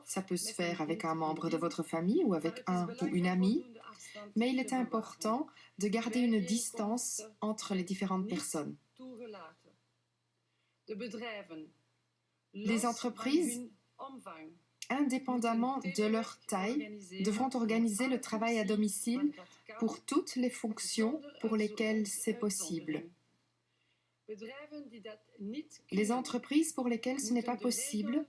Ça peut se faire avec un membre de votre famille ou avec un ou une amie, mais il est important de garder une distance entre les différentes personnes. Les entreprises, indépendamment de leur taille, devront organiser le travail à domicile pour toutes les fonctions pour lesquelles c'est possible. Les entreprises pour lesquelles ce n'est pas possible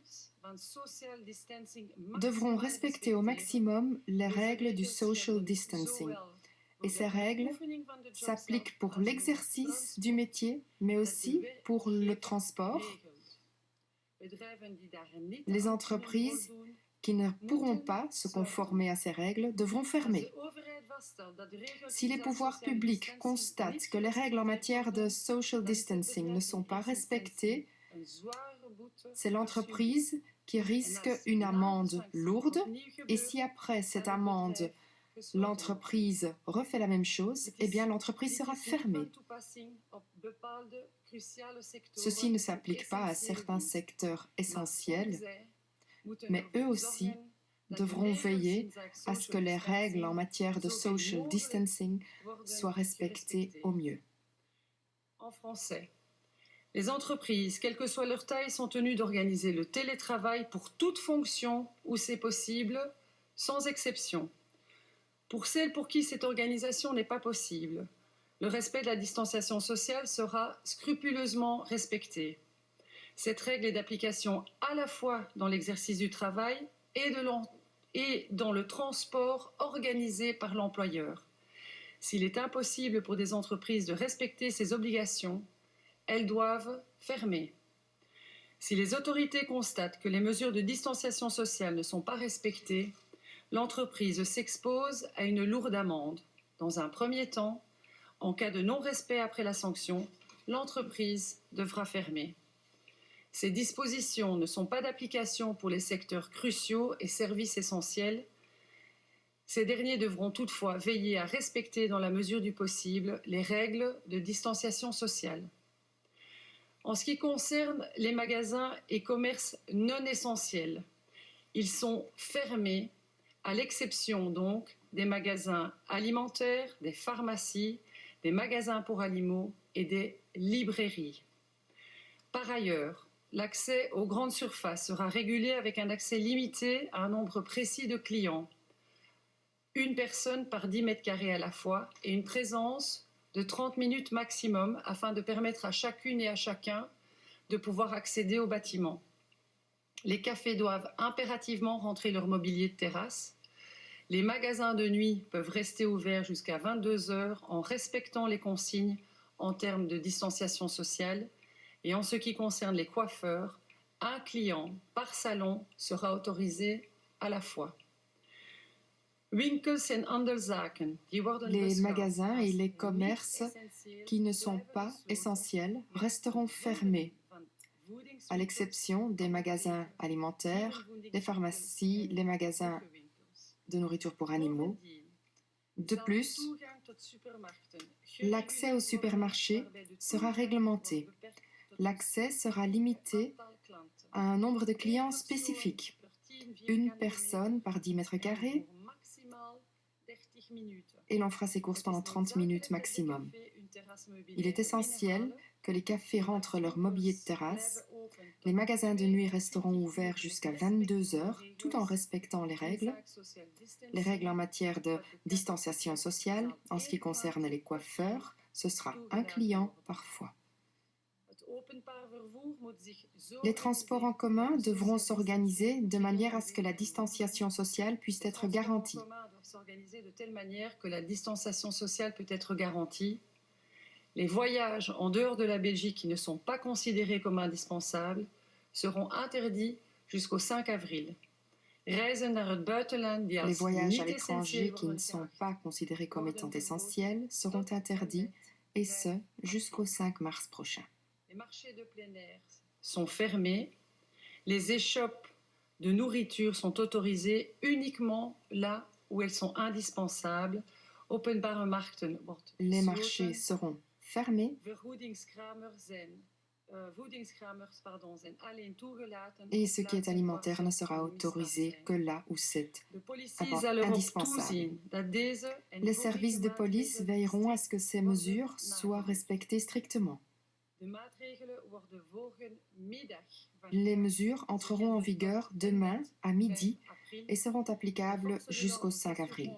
devront respecter au maximum les règles du social distancing. Et ces règles s'appliquent pour l'exercice du métier, mais aussi pour le transport. Les entreprises qui ne pourront pas se conformer à ces règles devront fermer. Si les pouvoirs publics constatent que les règles en matière de social distancing ne sont pas respectées, c'est l'entreprise qui risque une amende lourde, et si après cette amende, l'entreprise refait la même chose, eh bien l'entreprise sera fermée. Ceci ne s'applique pas à certains secteurs essentiels, mais eux aussi devront veiller à ce que les règles en matière de social distancing soient respectées au mieux. En français, les entreprises, quelle que soit leur taille, sont tenues d'organiser le télétravail pour toute fonction où c'est possible, sans exception. Pour celles pour qui cette organisation n'est pas possible, le respect de la distanciation sociale sera scrupuleusement respecté. Cette règle est d'application à la fois dans l'exercice du travail et dans le transport organisé par l'employeur. S'il est impossible pour des entreprises de respecter ces obligations, elles doivent fermer. Si les autorités constatent que les mesures de distanciation sociale ne sont pas respectées, l'entreprise s'expose à une lourde amende. Dans un premier temps, en cas de non-respect après la sanction, l'entreprise devra fermer. Ces dispositions ne sont pas d'application pour les secteurs cruciaux et services essentiels. Ces derniers devront toutefois veiller à respecter dans la mesure du possible les règles de distanciation sociale. En ce qui concerne les magasins et commerces non essentiels, ils sont fermés, à l'exception donc des magasins alimentaires, des pharmacies, des magasins pour animaux et des librairies. Par ailleurs, l'accès aux grandes surfaces sera régulé avec un accès limité à un nombre précis de clients, une personne par 10 mètres carrés à la fois et une présence de 30 minutes maximum afin de permettre à chacune et à chacun de pouvoir accéder au bâtiment. Les cafés doivent impérativement rentrer leur mobilier de terrasse. Les magasins de nuit peuvent rester ouverts jusqu'à 22 heures en respectant les consignes en termes de distanciation sociale. Et en ce qui concerne les coiffeurs, un client par salon sera autorisé à la fois. Les magasins et les commerces qui ne sont pas essentiels resteront fermés, à l'exception des magasins alimentaires, des pharmacies, les magasins de nourriture pour animaux. De plus, l'accès aux supermarchés sera réglementé. L'accès sera limité à un nombre de clients spécifique, une personne par 10 mètres carrés, et l'on fera ses courses pendant 30 minutes maximum. Il est essentiel que les cafés rentrent leur mobilier de terrasse. Les magasins de nuit resteront ouverts jusqu'à 22 heures, tout en respectant les règles en matière de distanciation sociale. En ce qui concerne les coiffeurs, ce sera un client par fois. Les transports en commun devront s'organiser de manière à ce que la distanciation sociale puisse être garantie. De telle manière que la distanciation sociale peut être garantie. Les voyages en dehors de la Belgique qui ne sont pas considérés comme indispensables seront interdits jusqu'au 5 avril. Les voyages à l'étranger qui ne sont pas considérés comme étant essentiels seront interdits, et ce jusqu'au 5 mars prochain. Les marchés de plein air sont fermés. Les échoppes de nourriture sont autorisées uniquement là où elles sont indispensables. Les marchés seront fermés. Et ce qui est alimentaire ne sera autorisé que là où c'est indispensable. Les services de police veilleront à ce que ces mesures soient respectées strictement. Les mesures entreront en vigueur demain à midi et seront applicables jusqu'au 5 avril.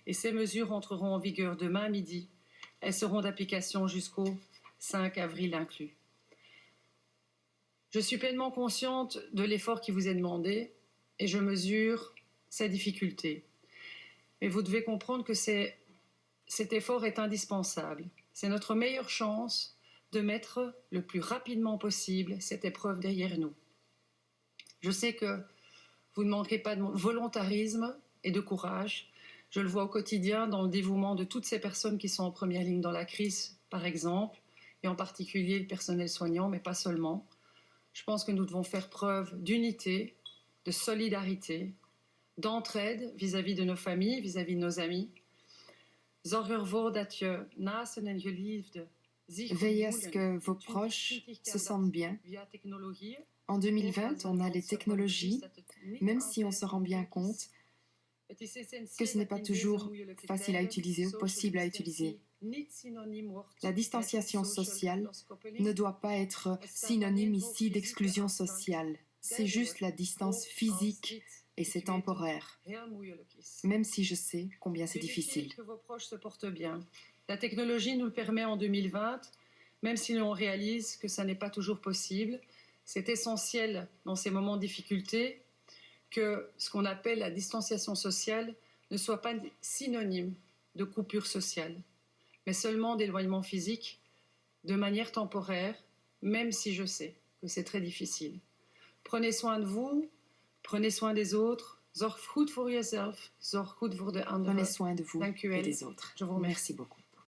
Et ces mesures entreront en vigueur demain à midi. Elles seront d'application jusqu'au 5 avril inclus. Je suis pleinement consciente de l'effort qui vous est demandé et je mesure sa difficulté. Mais vous devez comprendre que cet effort est indispensable. C'est notre meilleure chance de mettre le plus rapidement possible cette épreuve derrière nous. Je sais que vous ne manquez pas de volontarisme et de courage. Je le vois au quotidien dans le dévouement de toutes ces personnes qui sont en première ligne dans la crise, par exemple, et en particulier le personnel soignant, mais pas seulement. Je pense que nous devons faire preuve d'unité, de solidarité, d'entraide vis-à-vis de nos familles, vis-à-vis de nos amis. Veillez à ce que vos proches se sentent bien. En 2020, on a les technologies, même si on se rend bien compte que ce n'est pas toujours facile à utiliser ou possible à utiliser. La distanciation sociale ne doit pas être synonyme ici d'exclusion sociale. C'est juste la distance physique et c'est temporaire, même si je sais combien c'est difficile. Que vos proches se portent bien. La technologie nous le permet en 2020, même si l'on réalise que ça n'est pas toujours possible. C'est essentiel dans ces moments de difficulté que ce qu'on appelle la distanciation sociale ne soit pas synonyme de coupure sociale, mais seulement d'éloignement physique de manière temporaire, même si je sais que c'est très difficile. Prenez soin de vous, prenez soin des autres. Zorg goed voor jezelf, zorg goed voor de anderen. Prenez soin de vous et des autres. Je vous remercie. Merci beaucoup.